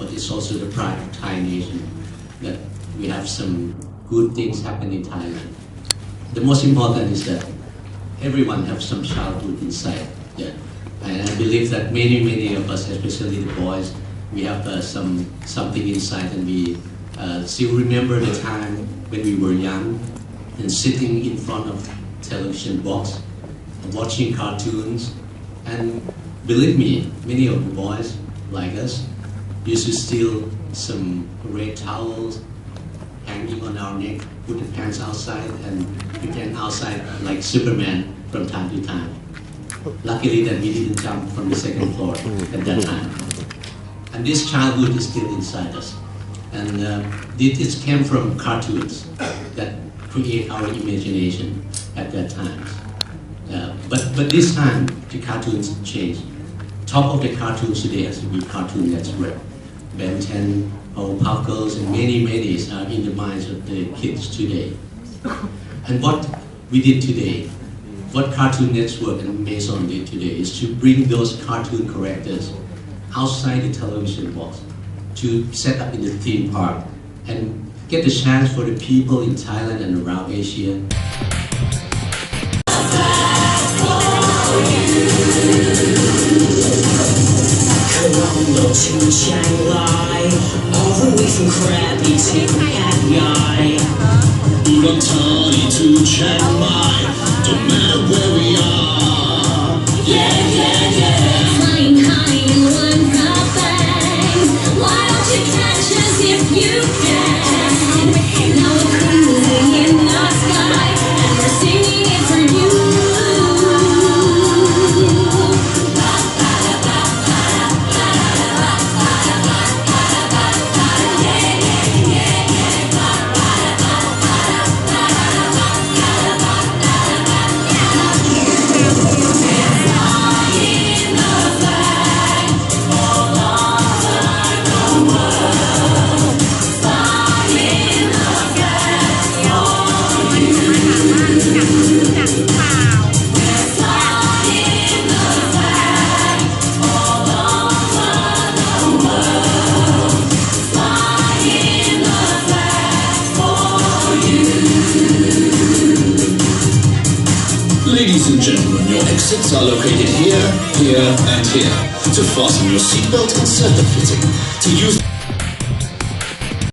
but it's also the pride of Thai nation that we have some good things happen in Thailand. The most important is that everyone has some childhood inside. Yeah. And I believe that many of us, especially the boys, we have something inside, and we still remember the time when we were young and sitting in front of television box, watching cartoons. And believe me, many of the boys like us used to steal some red towels hanging on our neck, put the pants outside, and pretend outside like Superman from time to time. Luckily that we didn't jump from the second floor at that time. And this childhood is still inside us. And this came from cartoons that create our imagination at that time. But this time the cartoons changed. Top of the cartoons today has to be Cartoon Neteork. Ben 10, Powerpuff Girls, and many are in the minds of the kids today. And what we did today, what Cartoon Neteork and Maison did today, is to bring those cartoon characters outside the television box, to set up in the theme park and get the chance for the people in Thailand and around Asia. Colombo to Shanghai, all the way from Krabi to Hanoi. Ulaanbaatar to Chiang Mai, don't matter where we are. Yeah. Flying high in one drop bang. Why don't you catch us if you can? Now we're cruising in the sky, and we're singing it for you. Ladies and gentlemen, your exits are located here, and here. To fasten your seatbelt, insert the fitting. To use